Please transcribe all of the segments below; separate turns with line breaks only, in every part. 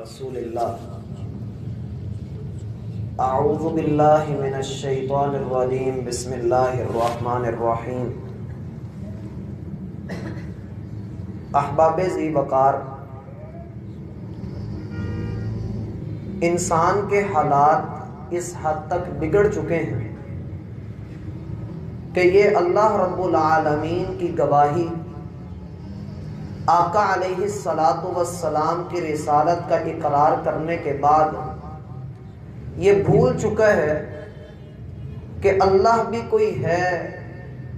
رسول اللہ اعوذ باللہ من الشیطان الرجیم بسم اللہ الرحمن الرحیم۔ احباب ذی وقار، انسان کے حالات اس حد تک بگڑ چکے ہیں کہ یہ اللہ رب العالمین کی گواہی، آقا علیہ الصلاۃ والسلام کی رسالت کا اقرار کرنے کے بعد یہ بھول چکا ہے کہ اللہ بھی کوئی ہے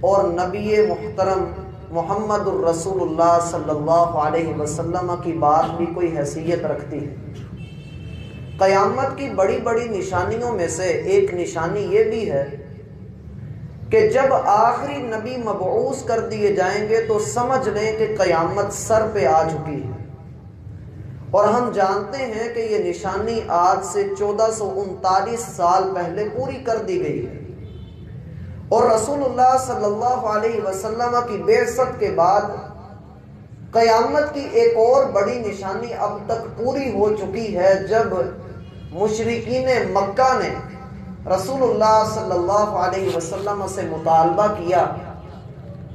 اور نبی محترم محمد الرسول اللہ صلی اللہ علیہ وسلم کی بات بھی کوئی حیثیت رکھتی ہے۔ قیامت کی بڑی بڑی نشانیوں میں سے ایک نشانی یہ بھی ہے کہ جب آخری نبی مبعوث کر دیے جائیں گے تو سمجھ لیں کہ قیامت سر پہ آ چکی ہے، اور ہم جانتے ہیں کہ یہ نشانی آج سے 1439 سال پہلے پوری کر دی گئی ہے، اور رسول اللہ صلی اللہ علیہ وسلم کی بعثت کے بعد قیامت کی ایک اور بڑی نشانی اب تک پوری ہو چکی ہے، جب مشرکین مکہ نے رسول اللہ صلی اللہ علیہ وسلم سے مطالبہ کیا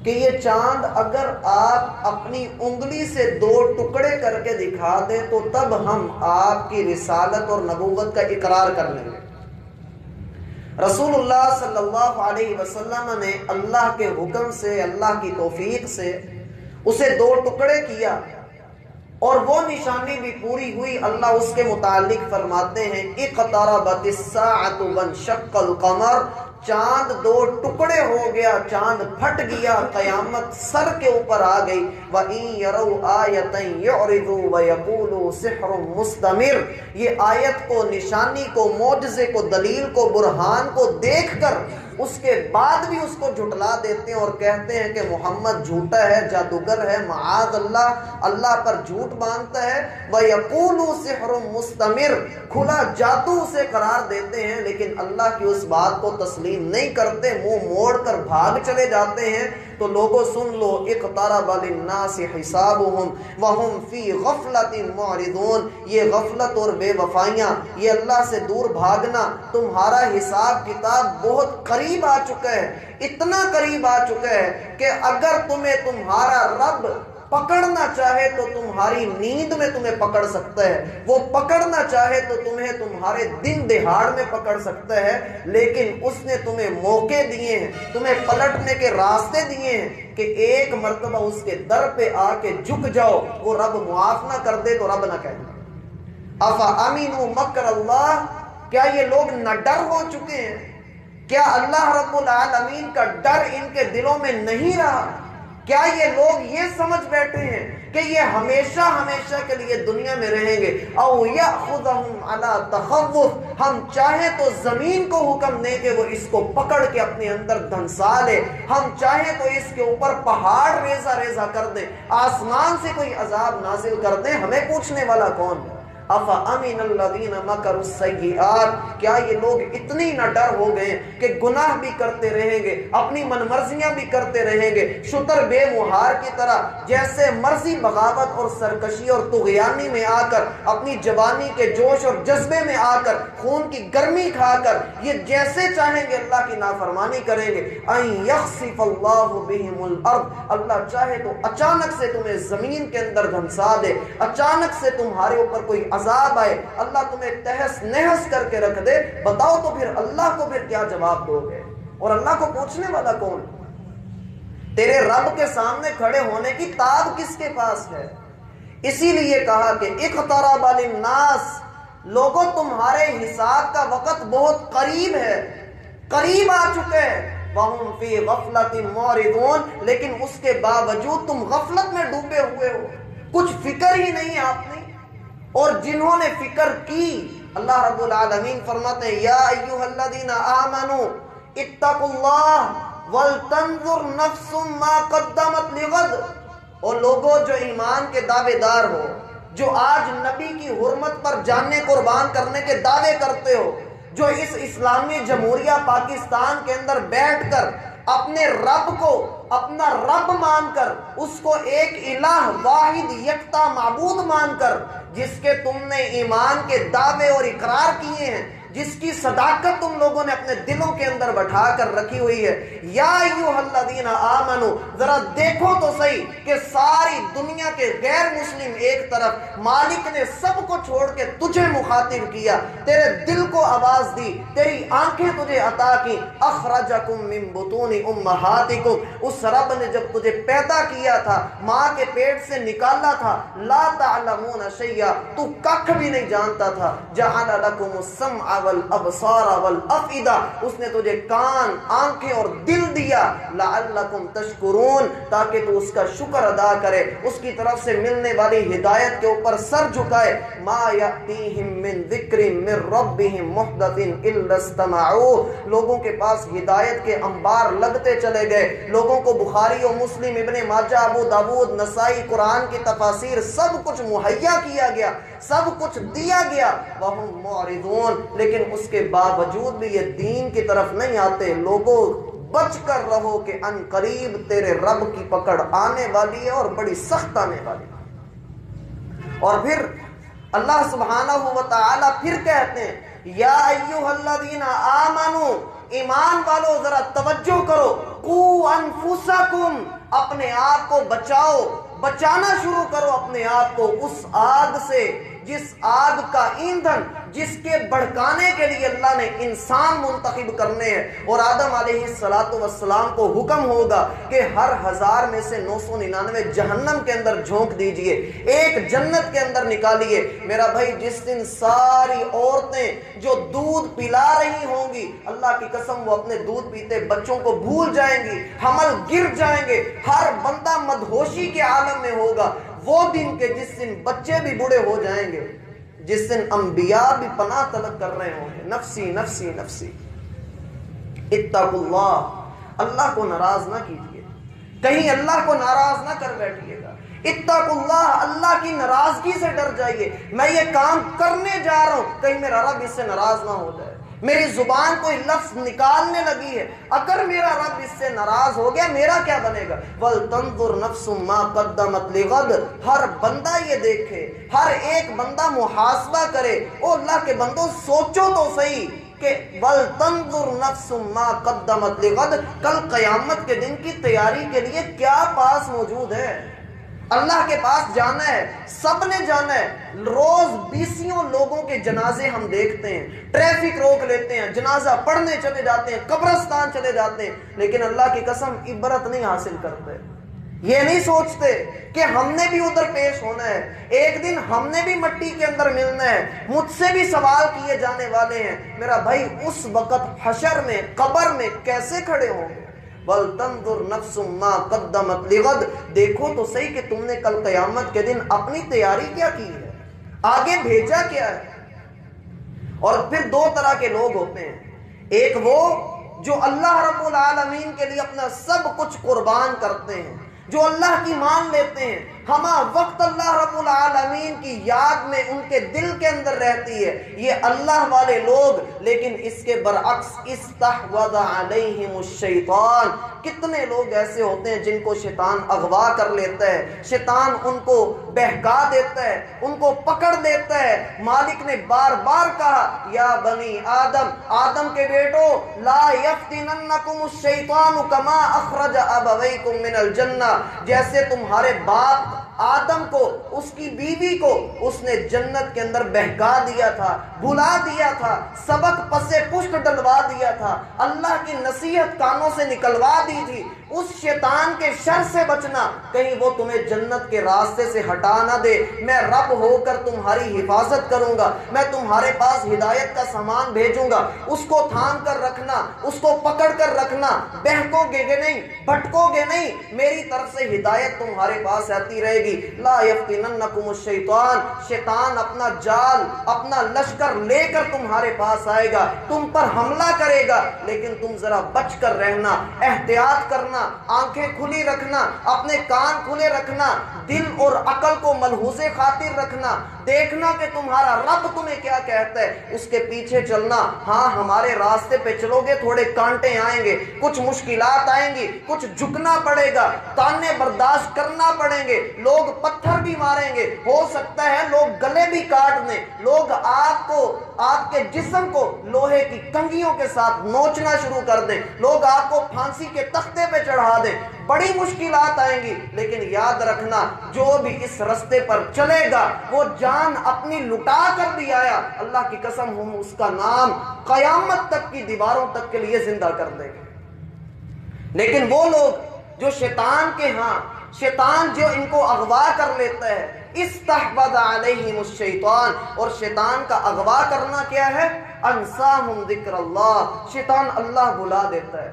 کہ یہ چاند اگر آپ اپنی انگلی سے 2 ٹکڑے کر کے دکھا دیں تو تب ہم آپ کی رسالت اور نبوت کا اقرار کر لیں گے۔ رسول اللہ صلی اللہ علیہ وسلم نے اللہ کے حکم سے، اللہ کی توفیق سے اسے 2 ٹکڑے کیا، اور وہ نشانی بھی پوری ہوئی۔ اللہ اس کے متعلق فرماتے ہیں اقتربت الساعۃ وانشق القمر، چاند 2 ٹکڑے ہو گیا، چاند پھٹ گیا، قیامت سر کے اوپر آ گئی۔ وَإِن يَرَوْا آیَةً يُعْرِضُوا وَيَقُولُوا سِحْرٌ مُسْتَمِرٌ، یہ آیت کو، نشانی کو، معجزے کو، دلیل کو، برہان کو دیکھ کر اس کے بعد بھی اس کو جھٹلا دیتے ہیں اور کہتے ہیں کہ محمد جھوٹا ہے، جادوگر ہے، معاذ اللہ، اللہ پر جھوٹ باندھتا ہے۔ وَيَقُولُوا سِحْرٌ مُسْتَمِرٌ، کھلا جادو اسے قرار دیتے ہیں، لیکن اللہ کی اس بات کو تسلیم نہیں کرتے، منہ موڑ کر بھاگ چلے جاتے ہیں۔ تو لوگوں سن لو، اقترب للناس حسابهم وهم فی غفلۃ معرضون، یہ غفلت اور بے وفائیاں، یہ اللہ سے دور بھاگنا، تمہارا حساب کتاب بہت قریب آ چکا ہے، اتنا قریب آ چکا ہے کہ اگر تمہیں تمہارا رب پکڑنا چاہے تو تمہاری نیند میں تمہیں پکڑ سکتا ہے، وہ پکڑنا چاہے تو تمہیں تمہارے دن دہاڑ میں پکڑ سکتا ہے، لیکن اس نے تمہیں موقع دیے ہیں، تمہیں پلٹنے کے راستے دیے ہیں کہ ایک مرتبہ اس کے در پہ آ کے جھک جاؤ، وہ رب معاف نہ کر دے تو رب نہ کہنا افامنوا مکر اللہ، کیا یہ لوگ نہ ڈر ہو چکے ہیں؟ کیا اللہ رب العالمین کا ڈر ان کے دلوں میں نہیں رہا؟ کیا یہ لوگ یہ سمجھ بیٹھے ہیں کہ یہ ہمیشہ ہمیشہ کے لیے دنیا میں رہیں گے؟ او یاخذہم علی تخوف، ہم چاہیں تو زمین کو حکم دیں کہ وہ اس کو پکڑ کے اپنے اندر دھنسا لے، ہم چاہیں تو اس کے اوپر پہاڑ ریزہ ریزہ کر دیں، آسمان سے کوئی عذاب نازل کر دیں، ہمیں پوچھنے والا کون ہے؟ افامن الذین مکروا السیئات، کیا یہ لوگ اتنی نہ ڈر ہو گئے کہ گناہ بھی کرتے رہیں گے، اپنی من مرضیاں بھی کرتے رہیں گے، شتر بے مہار کی طرح جیسے مرضی بغاوت اور سرکشی اور طغیانی میں آ کر، اپنی جوانی کے جوش اور جذبے میں آ کر، خون کی گرمی کھا کر یہ جیسے چاہیں گے اللہ کی نافرمانی کریں گے۔ ان یخسف اللہ بہم الارض، اللہ چاہے تو اچانک سے تمہیں زمین کے اندر دھنسا دے، اچانک سے تمہارے اوپر کوئی عذاب آئے، اللہ تمہیں تہس نہس کر کے رکھ دے، بتاؤ تو پھر اللہ کو پھر کیا جواب دو گے؟ اور اللہ کو پوچھنے والا کون؟ تیرے رب کے سامنے کھڑے ہونے کی تاب کس کے پاس ہے؟ اسی لیے کہا کہ اقترب للناس، لوگوں تمہارے حساب کا وقت بہت قریب ہے، قریب آ چکے ہیں۔ وَهُمْ فِي غَفْلَةٍ مُعْرِضُونَ، لیکن اس کے باوجود تم غفلت میں ڈوبے ہوئے ہو، کچھ فکر ہی نہیں آپ نے۔ اور جنہوں نے فکر کی، اللہ رب العالمین فرماتے ہیں یا ایھا الذین آمنوا اتقوا اللہ ولتنظر نفس ما قدمت لغد، اور لوگوں جو ایمان کے دعوے دار ہو، جو آج نبی کی حرمت پر جانیں قربان کرنے کے دعوے کرتے ہو، جو اس اسلامی جمہوریہ پاکستان کے اندر بیٹھ کر اپنے رب کو اپنا رب مان کر، اس کو ایک الہ واحد یکتا معبود مان کر، جس کے تم نے ایمان کے دعوے اور اقرار کیے ہیں، جس کی صداقت تم لوگوں نے اپنے دلوں کے اندر بٹھا کر رکھی ہوئی ہے۔ یا ایھا الذین آمنو، ذرا دیکھو تو صحیح کہ ساری دنیا کے غیر مسلم ایک طرف، مالک نے سب کو چھوڑ کے تجھے مخاطب کیا، تیرے دل کو آواز دی، تیری آنکھیں تجھے عطا کی۔ اخرجکم من بطون امہاتکم، اس رب نے جب تجھے پیدا کیا تھا، ماں کے پیٹ سے نکالا تھا، لا تعلمون شیئا، تو ککھ بھی نہیں جانتا تھا، جعل لکم السمع والابصار والافئدہ، اس نے تجھے کان، آنکھیں اور دل دیا، لعلکم تشکرون، تاکہ تو اس کا شکر ادا کرے، اس کی طرف سے ملنے والی ہدایت کے اوپر سر جھکائے۔ ما یأتیہم من ذکر من ربہم محدث الا استمعوہ، لوگوں کے پاس ہدایت کے انبار لگتے چلے گئے، لوگوں کو بخاری و مسلم، ابن ماجہ، ابو داود، نسائی، قرآن کی تفاسیر سب کچھ مہیا کیا گیا، سب کچھ دیا گیا، وہم معرضون، لیکن اس کے باوجود بھی یہ دین کی طرف نہیں آتے۔ لوگوں بچ کر رہو کہ ان قریب تیرے رب کی پکڑ آنے والی ہے، اور بڑی سخت آنے والی ہے۔ اور پھر اللہ سبحانہ و تعالی پھر کہتے ہیں، یا ایھا الذین آمنو، ایمان والو ذرا توجہ کرو، قوا انفسکم، اپنے آپ کو بچاؤ، بچانا شروع کرو اپنے آپ کو اس آگ سے، جس آگ کا ایندھن، جس کے بھڑکانے کے لیے اللہ نے انسان منتخب کرنے ہیں۔ اور آدم علیہ السلام کو حکم ہوگا کہ ہر 1000 میں سے 999 جہنم کے اندر جھونک دیجئے، ایک جنت کے اندر نکالیے۔ میرا بھائی، جس دن ساری عورتیں جو دودھ پلا رہی ہوں گی، اللہ کی قسم وہ اپنے دودھ پیتے بچوں کو بھول جائیں گی، حمل گر جائیں گے، ہر بندہ مدہوشی کے عالم میں ہوگا۔ وہ دن کے جس دن بچے بھی بوڑھے ہو جائیں گے، جس دن انبیاء بھی پناہ طلب کر رہے ہوں گے، نفسی نفسی نفسی۔ اتقوا اللہ، اللہ کو ناراض نہ کیجیے، کہیں اللہ کو ناراض نہ کر بیٹھیے گا۔ اتقوا اللہ، اللہ کی ناراضگی سے ڈر جائیے۔ میں یہ کام کرنے جا رہا ہوں، کہیں میرا رب اس سے ناراض نہ ہو جائے۔ میری زبان کوئی لفظ نکالنے لگی ہے، اگر میرا رب اس سے ناراض ہو گیا میرا کیا بنے گا؟ وَلْتَنْظُرْ نَفْسٌ مَا قَدَّمَتْ لِغَدٍ، ہر بندہ یہ دیکھے، ہر ایک بندہ محاسبہ کرے۔ او اللہ کے بندوں، سوچو تو صحیح کہ وَلْتَنْظُرْ نَفْسٌ مَا قَدَّمَتْ لِغَدٍ، کل قیامت کے دن کی تیاری کے لیے کیا پاس موجود ہے۔ اللہ کے پاس جانا ہے، سب نے جانا ہے۔ روز 20 لوگوں کے جنازے ہم دیکھتے ہیں، ٹریفک روک لیتے ہیں، جنازہ پڑھنے چلے جاتے ہیں، قبرستان چلے جاتے ہیں، لیکن اللہ کی قسم عبرت نہیں حاصل کرتے۔ یہ نہیں سوچتے کہ ہم نے بھی ادھر پیش ہونا ہے، ایک دن ہم نے بھی مٹی کے اندر ملنا ہے، مجھ سے بھی سوال کیے جانے والے ہیں۔ میرا بھائی، اس وقت حشر میں، قبر میں کیسے کھڑے ہوں گے؟ وَلْتَنْظُرْ نَفْسٌ مَا قَدَّمَتْ لِغَدٍ، دیکھو تو صحیح کہ تم نے کل قیامت کے دن اپنی تیاری کیا کی ہے، آگے بھیجا کیا ہے۔ اور پھر 2 طرح کے لوگ ہوتے ہیں، ایک وہ جو اللہ رب العالمین کے لیے اپنا سب کچھ قربان کرتے ہیں، جو اللہ کی مان لیتے ہیں، ہما وقت اللہ رب العالمین کی یاد میں ان کے دل کے اندر رہتی ہے، یہ اللہ والے لوگ۔ لیکن اس کے برعکس، استحوذ علیہم الشیطان، کتنے لوگ ایسے ہوتے ہیں جن کو شیطان اغوا کر لیتا ہے، شیطان ان کو بہکا دیتا ہے، ان کو پکڑ لیتا ہے۔ مالک نے بار بار کہا، یا بنی آدم، آدم کے بیٹو، لا یفتننکم الشیطان کما اخرج ابویکم من الجنہ، جیسے تمہارے باپ آدم کو، اس کی بیوی کو اس نے جنت کے اندر بہکا دیا تھا، بھلا دیا تھا، سبق پسے پشت ڈلوا دیا تھا، اللہ کی نصیحت کانوں سے نکلوا دی تھی۔ اس شیطان کے شر سے بچنا، کہیں وہ تمہیں جنت کے راستے سے ہٹا نہ دے۔ میں رب ہو کر تمہاری حفاظت کروں گا، میں تمہارے پاس ہدایت کا سامان بھیجوں گا، اس کو تھام کر رکھنا، اس کو پکڑ کر رکھنا، بہکو گے نہیں، بھٹکو گے نہیں، میری طرف سے ہدایت تمہارے پاس آتی رہے گی۔ لا یفتننکم الشیطان، شیطان اپنا جال، اپنا لشکر لے کر تمہارے پاس آئے گا، تم پر حملہ کرے گا، لیکن تم ذرا بچ کر رہنا، احتیاط کرنا، آنکھیں کھلی رکھنا، اپنے کان کھلے رکھنا، دل اور عقل کو ملحوظ خاطر رکھنا۔ دیکھنا کہ تمہارا رب تمہیں کیا کہتا ہے، اس کے پیچھے چلنا۔ ہاں ہمارے راستے پہ چلو گے تھوڑے کانٹے آئیں گے، کچھ مشکلات آئیں گی، کچھ جھکنا پڑے گا، تانے برداشت کرنا پڑیں گے، لوگ پتھر بھی ماریں گے، ہو سکتا ہے لوگ گلے بھی کاٹ دیں، لوگ آپ کے جسم کو لوہے کی کنگھیوں کے ساتھ نوچنا شروع کر دیں، لوگ آپ کو پھانسی کے تختے پہ چڑھا دیں، بڑی مشکلات آئیں گی، لیکن یاد رکھنا جو بھی اس رستے پر چلے گا وہ جان اپنی لٹا کر بھی آیا، اللہ کی قسم ہم اس کا نام قیامت تک کی دیواروں تک کے لیے زندہ کر دیں گے۔ لیکن وہ لوگ جو شیطان کے ہاں، شیطان جو ان کو اغوا کر لیتا ہے، استحوذ علیہم الشیطان، اور شیطان کا اغوا کرنا کیا ہے؟ انساہم ذکر اللہ، شیطان اللہ بھلا دیتا ہے،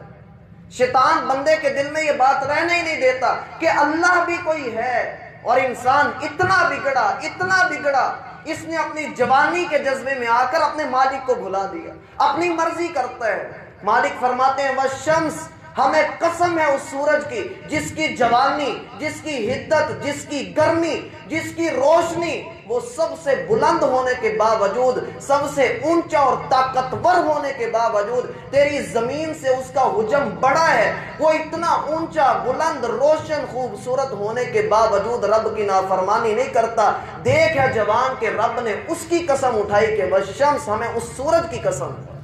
شیطان بندے کے دل میں یہ بات رہنے ہی نہیں دیتا کہ اللہ بھی کوئی ہے۔ اور انسان اتنا بگڑا، اس نے اپنی جوانی کے جذبے میں آ کر اپنے مالک کو بھلا دیا، اپنی مرضی کرتا ہے۔ مالک فرماتے ہیں والشمس، ہمیں قسم ہے اس سورج کی جس کی جوانی، جس کی حدت، جس کی گرمی، جس کی روشنی وہ سب سے بلند ہونے کے باوجود، سب سے اونچا اور طاقتور ہونے کے باوجود تیری زمین سے اس کا حجم بڑا ہے، وہ اتنا اونچا، بلند، روشن، خوبصورت ہونے کے باوجود رب کی نافرمانی نہیں کرتا۔ دیکھ ہے جوان کہ رب نے اس کی قسم اٹھائی کہ والشمس، ہمیں اس سورج کی قسم ہے،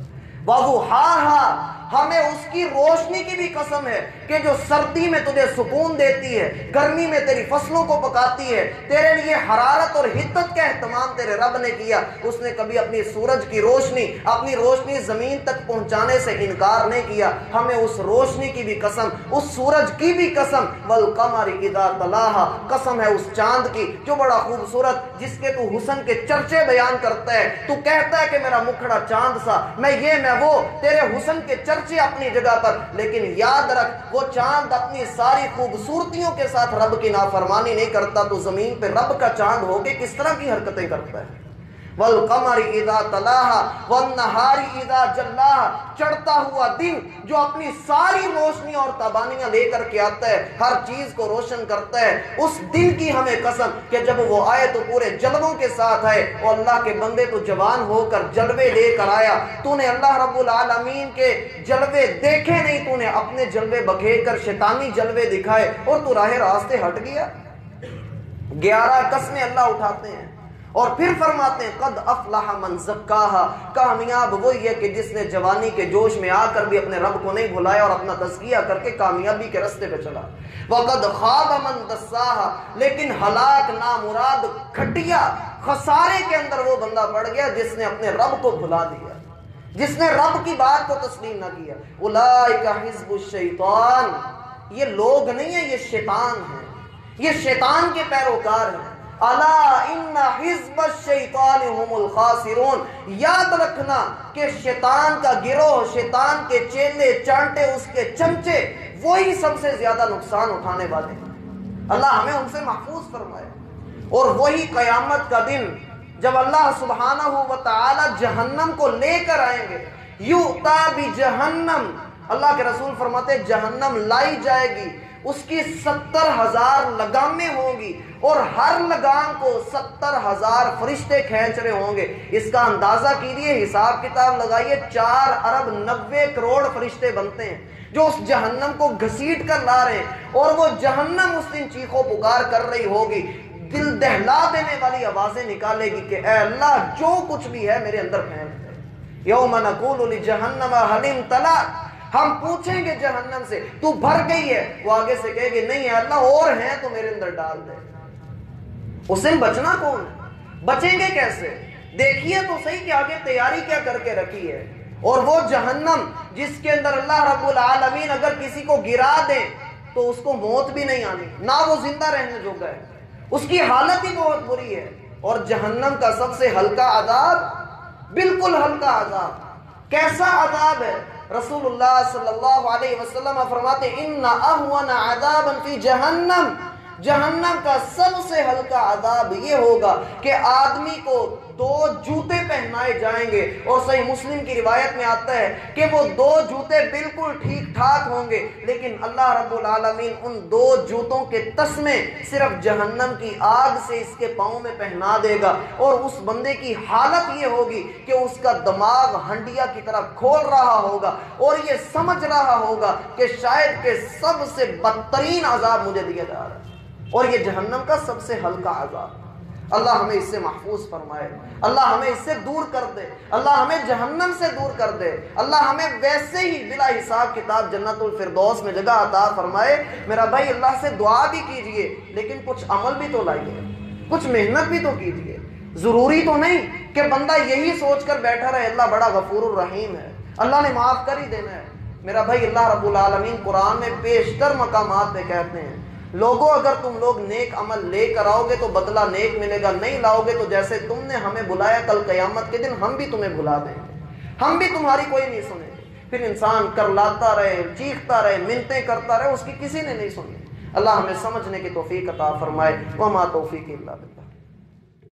وضحاہا، ہمیں اس کی روشنی کی بھی قسم ہے کہ جو سردی میں تجھے سکون دیتی ہے، گرمی میں تیری فصلوں کو پکاتی ہے، تیرے لیے حرارت اور حدت کا اہتمام تیرے رب نے کیا۔ اس نے کبھی اپنی سورج کی روشنی، اپنی روشنی زمین تک پہنچانے سے انکار نہیں کیا۔ ہمیں اس روشنی کی بھی قسم، اس سورج کی بھی قسم، والقمر اذا تلاہا، قسم ہے اس چاند کی جو بڑا خوبصورت، جس کے تو حسن کے چرچے بیان کرتا ہے، تو کہتا ہے کہ میرا مکھڑا چاند سا، میں یہ میں وہ، تیرے حسن کے چرچے اپنی جگہ پر، لیکن یاد رکھ وہ چاند اپنی ساری خوبصورتیوں کے ساتھ رب کی نافرمانی نہیں کرتا، تو زمین پہ رب کا چاند ہو کے کس طرح کی حرکتیں کرتا ہے۔ والقمر اذا تلاہا والنہار اذا جلاہا، چڑھتا ہوا دن جو اپنی ساری روشنی اور تابانیاں لے کر کے آتا ہے، ہر چیز کو روشن کرتا ہے، اس دن کی ہمیں قسم کہ جب وہ آئے تو پورے جلووں کے ساتھ آئے۔ اور اللہ کے بندے تو جوان ہو کر جلوے لے کر آیا، تو نے اللہ رب العالمین کے جلوے دیکھے نہیں، تو نے اپنے جلوے بکھیر کر شیطانی جلوے دکھائے اور تو راہ راستے ہٹ گیا۔ 11 قسمیں اللہ اٹھاتے ہیں اور پھر فرماتے ہیں قد افلح من زکاہا، کامیاب وہی ہے کہ جس نے جوانی کے جوش میں آ کر بھی اپنے رب کو نہیں بھلایا اور اپنا تزکیہ کر کے کامیابی کے رستے پہ چلا۔ وقد خاب من دساہا، لیکن ہلاک، نامراد، گھٹیا، خسارے کے اندر وہ بندہ پڑ گیا جس نے اپنے رب کو بھلا دیا، جس نے رب کی بات کو تسلیم نہ کیا۔ اولئک حزب الشیطان، یہ لوگ نہیں ہیں، یہ شیطان ہیں، یہ شیطان کے پیروکار ہیں۔ الا ان حزب الشیطان هم الخاسرون، یاد رکھنا کہ شیطان کا گروہ، شیطان کے چیلے چانٹے، اس کے چمچے، وہی سب سے زیادہ نقصان اٹھانے والے ہیں۔ اللہ ہمیں ان سے محفوظ فرمائے۔ اور وہی قیامت کا دن جب اللہ سبحانہ و تعالی جہنم کو لے کر آئیں گے، یؤتا بجہنم، اللہ کے رسول فرماتے جہنم لائی جائے گی، اس کی 70,000 لگامیں ہوں گی اور ہر لگام کو 70,000 فرشتے کھینچ رہے ہوں گے۔ اس کا اندازہ کیجئے، حساب کتاب لگائیے، 4 ارب 90 کروڑ فرشتے بنتے ہیں جو اس جہنم کو گھسیٹ کر لا رہے ہیں، اور وہ جہنم اس دن چیخو پکار کر رہی ہوگی، دل دہلا دینے والی آوازیں نکالے گی کہ اے اللہ جو کچھ بھی ہے میرے اندر پھینک دے۔ یوم نقول لجہنم هل امتلأت، ہم پوچھیں گے جہنم سے تو بھر گئی ہے، وہ آگے سے کہے گی نہیں ہے اللہ اور ہیں تو میرے اندر ڈال دے۔ اس دن بچنا کون ہے؟ بچیں گے کیسے؟ دیکھیے تو صحیح کہ آگے تیاری کیا کر کے رکھی ہے۔ اور وہ جہنم جس کے اندر اللہ رب العالمین اگر کسی کو گرا دے تو اس کو موت بھی نہیں آنی، نہ وہ زندہ رہنے جوگا ہے، اس کی حالت ہی بہت بری ہے۔ اور جہنم کا سب سے ہلکا عذاب، بالکل ہلکا عذاب، کیسا عذاب ہے؟ رسول اللہ صلی اللہ علیہ وسلم فرماتے ان اہون عذابا فی جہنم، جہنم کا سب سے ہلکا عذاب یہ ہوگا کہ آدمی کو 2 جوتے پہنائے جائیں گے، اور صحیح مسلم کی روایت میں آتا ہے کہ وہ 2 جوتے بالکل ٹھیک ٹھاک ہوں گے، لیکن اللہ رب العالمین ان 2 جوتوں کے تسمے صرف جہنم کی آگ سے اس کے پاؤں میں پہنا دے گا، اور اس بندے کی حالت یہ ہوگی کہ اس کا دماغ ہنڈیا کی طرح کھول رہا ہوگا اور یہ سمجھ رہا ہوگا کہ شاید کہ سب سے بدترین عذاب مجھے دیا جا رہا ہے، اور یہ جہنم کا سب سے ہلکا عذاب۔ اللہ ہمیں اس سے محفوظ فرمائے، اللہ ہمیں اس سے دور کر دے، اللہ ہمیں جہنم سے دور کر دے، اللہ ہمیں ویسے ہی بلا حساب کتاب جنت الفردوس میں جگہ عطا فرمائے۔ میرا بھائی اللہ سے دعا بھی کیجئے، لیکن کچھ عمل بھی تو لائیے، کچھ محنت بھی تو کیجئے۔ ضروری تو نہیں کہ بندہ یہی سوچ کر بیٹھا رہے اللہ بڑا غفور الرحیم ہے، اللہ نے معاف کر ہی دینا ہے۔ میرا بھائی اللہ رب العالمین قرآن میں بیشتر مقامات پہ کہتے ہیں لوگوں اگر تم لوگ نیک عمل لے کر آؤ گے تو بدلہ نیک ملے گا، نہیں لاؤ گے تو جیسے تم نے ہمیں بلایا کل قیامت کے دن ہم بھی تمہیں بلا دیں گے، ہم بھی تمہاری کوئی نہیں سنیں گے۔ پھر انسان کرلاتا رہے، چیختا رہے، منتیں کرتا رہے، اس کی کسی نے نہیں سنی۔ اللہ ہمیں سمجھنے کی توفیق عطا فرمائے۔ وما توفیق الا باللہ۔